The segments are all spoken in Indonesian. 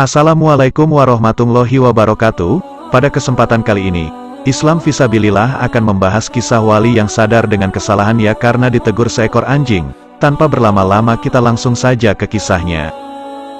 Assalamualaikum warahmatullahi wabarakatuh. Pada kesempatan kali ini, Islam Fisabilillah akan membahas kisah wali yang sadar dengan kesalahannya karena ditegur seekor anjing. Tanpa berlama-lama kita langsung saja ke kisahnya.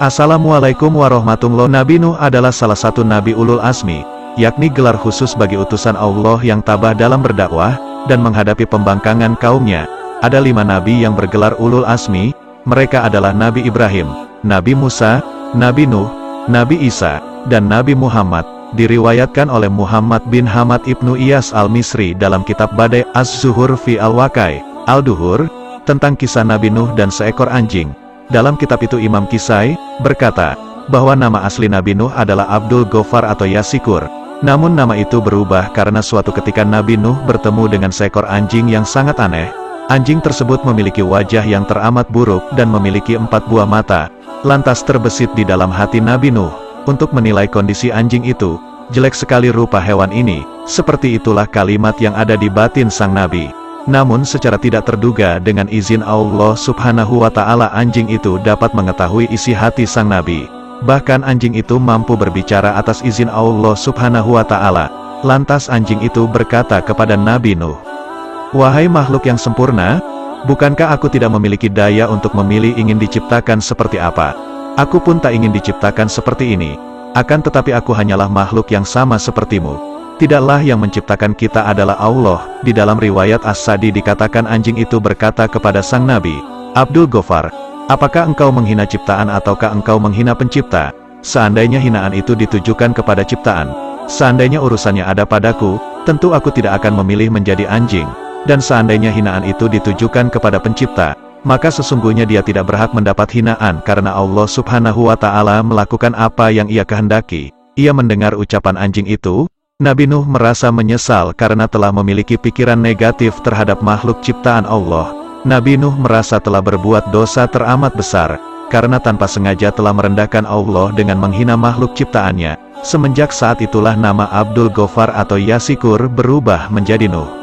Assalamualaikum warahmatullahi wabarakatuh. Nabi Nuh adalah salah satu Nabi Ulul Azmi, yakni gelar khusus bagi utusan Allah yang tabah dalam berdakwah, dan menghadapi pembangkangan kaumnya. Ada 5 Nabi yang bergelar Ulul Azmi, mereka adalah Nabi Ibrahim, Nabi Musa, Nabi Nuh, Nabi Isa, dan Nabi Muhammad. Diriwayatkan oleh Muhammad bin Hamad ibnu Iyas al-Misri dalam kitab Badai Az-Zuhur fi al-Wakai, Al-Duhur, tentang kisah Nabi Nuh dan seekor anjing. Dalam kitab itu Imam Kisai berkata, bahwa nama asli Nabi Nuh adalah Abdul Ghaffar atau Yasikur. Namun nama itu berubah karena suatu ketika Nabi Nuh bertemu dengan seekor anjing yang sangat aneh. Anjing tersebut memiliki wajah yang teramat buruk dan memiliki 4 buah mata. Lantas terbesit di dalam hati Nabi Nuh, untuk menilai kondisi anjing itu. Jelek sekali rupa hewan ini, seperti itulah kalimat yang ada di batin sang Nabi. Namun secara tidak terduga dengan izin Allah subhanahu wa ta'ala anjing itu dapat mengetahui isi hati sang Nabi. Bahkan anjing itu mampu berbicara atas izin Allah subhanahu wa ta'ala. Lantas anjing itu berkata kepada Nabi Nuh, "Wahai makhluk yang sempurna, bukankah aku tidak memiliki daya untuk memilih ingin diciptakan seperti apa? Aku pun tak ingin diciptakan seperti ini. Akan tetapi aku hanyalah makhluk yang sama sepertimu. Tidaklah yang menciptakan kita adalah Allah." Di dalam riwayat As-Sadi dikatakan anjing itu berkata kepada sang Nabi, "Abdul Ghaffar, apakah engkau menghina ciptaan ataukah engkau menghina pencipta? Seandainya hinaan itu ditujukan kepada ciptaan, seandainya urusannya ada padaku, tentu aku tidak akan memilih menjadi anjing. Dan seandainya hinaan itu ditujukan kepada pencipta, maka sesungguhnya dia tidak berhak mendapat hinaan karena Allah subhanahu wa ta'ala melakukan apa yang ia kehendaki." Ia mendengar ucapan anjing itu, Nabi Nuh merasa menyesal karena telah memiliki pikiran negatif terhadap makhluk ciptaan Allah. Nabi Nuh merasa telah berbuat dosa teramat besar, karena tanpa sengaja telah merendahkan Allah dengan menghina makhluk ciptaannya. Semenjak saat itulah nama Abdul Ghaffar atau Yasikur berubah menjadi Nuh.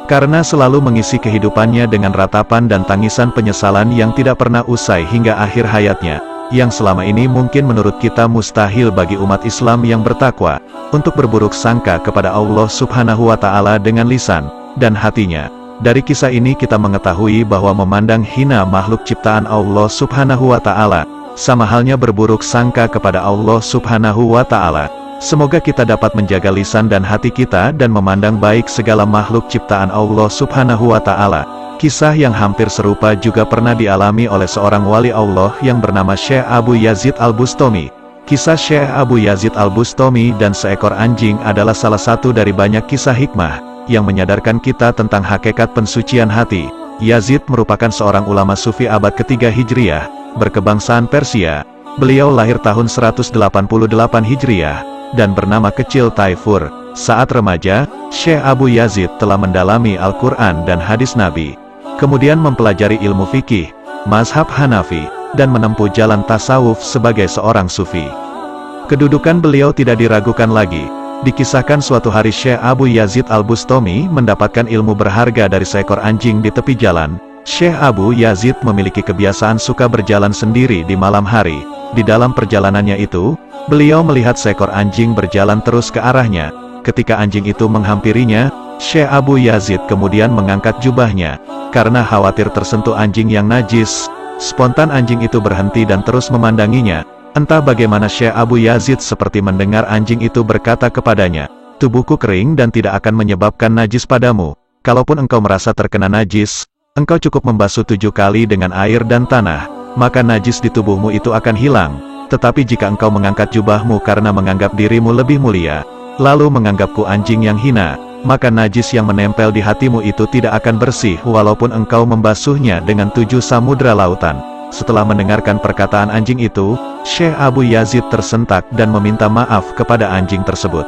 Karena selalu mengisi kehidupannya dengan ratapan dan tangisan penyesalan yang tidak pernah usai hingga akhir hayatnya, yang selama ini mungkin menurut kita mustahil bagi umat Islam yang bertakwa, untuk berburuk sangka kepada Allah subhanahu wa ta'ala dengan lisan dan hatinya. Dari kisah ini kita mengetahui bahwa memandang hina makhluk ciptaan Allah subhanahu wa ta'ala, sama halnya berburuk sangka kepada Allah subhanahu wa ta'ala. Semoga kita dapat menjaga lisan dan hati kita dan memandang baik segala makhluk ciptaan Allah subhanahu wa ta'ala. Kisah yang hampir serupa juga pernah dialami oleh seorang wali Allah yang bernama Syekh Abu Yazid Al-Bustami. Kisah Syekh Abu Yazid Al-Bustami dan seekor anjing adalah salah satu dari banyak kisah hikmah yang menyadarkan kita tentang hakikat pensucian hati. Yazid merupakan seorang ulama sufi abad ketiga Hijriah, berkebangsaan Persia. Beliau lahir tahun 188 Hijriah, dan bernama kecil Taifur. Saat remaja, Syekh Abu Yazid telah mendalami Al-Quran dan hadis Nabi. Kemudian mempelajari ilmu fikih, mazhab Hanafi, dan menempuh jalan tasawuf sebagai seorang sufi. Kedudukan beliau tidak diragukan lagi. Dikisahkan suatu hari Syekh Abu Yazid Al-Bustami mendapatkan ilmu berharga dari seekor anjing di tepi jalan. Syekh Abu Yazid memiliki kebiasaan suka berjalan sendiri di malam hari. Di dalam perjalanannya itu, beliau melihat seekor anjing berjalan terus ke arahnya. Ketika anjing itu menghampirinya, Syekh Abu Yazid kemudian mengangkat jubahnya. Karena khawatir tersentuh anjing yang najis, spontan anjing itu berhenti dan terus memandanginya. Entah bagaimana Syekh Abu Yazid seperti mendengar anjing itu berkata kepadanya, "Tubuhku kering dan tidak akan menyebabkan najis padamu. Kalaupun engkau merasa terkena najis, engkau cukup membasuh 7 kali dengan air dan tanah, maka najis di tubuhmu itu akan hilang. Tetapi jika engkau mengangkat jubahmu karena menganggap dirimu lebih mulia, lalu menganggapku anjing yang hina, maka najis yang menempel di hatimu itu tidak akan bersih walaupun engkau membasuhnya dengan 7 samudra lautan." Setelah mendengarkan perkataan anjing itu, Syekh Abu Yazid tersentak dan meminta maaf kepada anjing tersebut.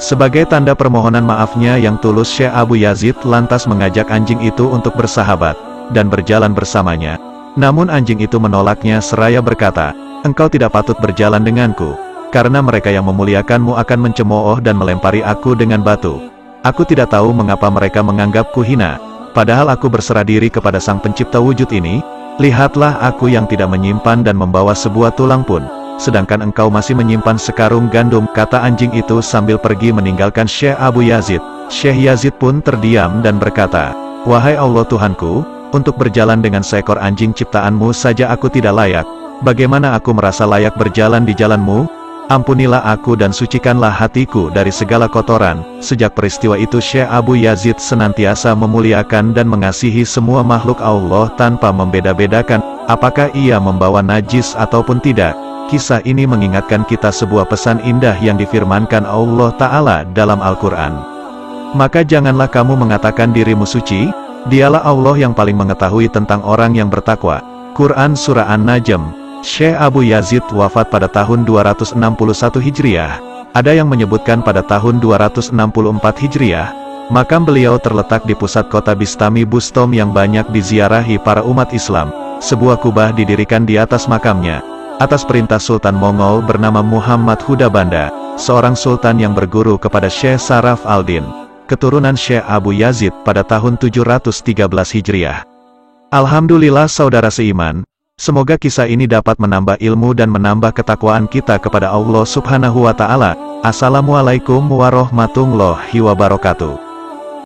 Sebagai tanda permohonan maafnya yang tulus, Syekh Abu Yazid lantas mengajak anjing itu untuk bersahabat dan berjalan bersamanya. Namun anjing itu menolaknya seraya berkata, "Engkau tidak patut berjalan denganku, karena mereka yang memuliakanmu akan mencemooh dan melempari aku dengan batu. Aku tidak tahu mengapa mereka menganggapku hina, padahal aku berserah diri kepada Sang Pencipta wujud ini. Lihatlah aku yang tidak menyimpan dan membawa sebuah tulang pun. sedangkan engkau masih menyimpan sekarung gandum, kata anjing itu sambil pergi meninggalkan Syekh Abu Yazid. Syekh Yazid pun terdiam dan berkata, "Wahai Allah Tuhanku, untuk berjalan dengan seekor anjing ciptaanmu saja aku tidak layak. Bagaimana aku merasa layak berjalan di jalanmu? Ampunilah aku dan sucikanlah hatiku dari segala kotoran." Sejak peristiwa itu Syekh Abu Yazid senantiasa memuliakan dan mengasihi semua makhluk Allah tanpa membeda-bedakan apakah ia membawa najis ataupun tidak. Kisah ini mengingatkan kita sebuah pesan indah yang difirmankan Allah Ta'ala dalam Al-Quran. Maka janganlah kamu mengatakan dirimu suci, dialah Allah yang paling mengetahui tentang orang yang bertakwa. Quran Surah An-Najm. Syekh Abu Yazid wafat pada tahun 261 Hijriah. Ada yang menyebutkan pada tahun 264 Hijriah. Makam beliau terletak di pusat kota Bistami Bustom yang banyak diziarahi para umat Islam. Sebuah kubah didirikan di atas makamnya, atas perintah Sultan Mongol bernama Muhammad Hudabanda, seorang sultan yang berguru kepada Syekh Saraf al-Din, keturunan Syekh Abu Yazid pada tahun 713 Hijriah. Alhamdulillah saudara seiman, semoga kisah ini dapat menambah ilmu dan menambah ketakwaan kita kepada Allah Subhanahu wa Ta'ala. Assalamualaikum warahmatullahi wabarakatuh.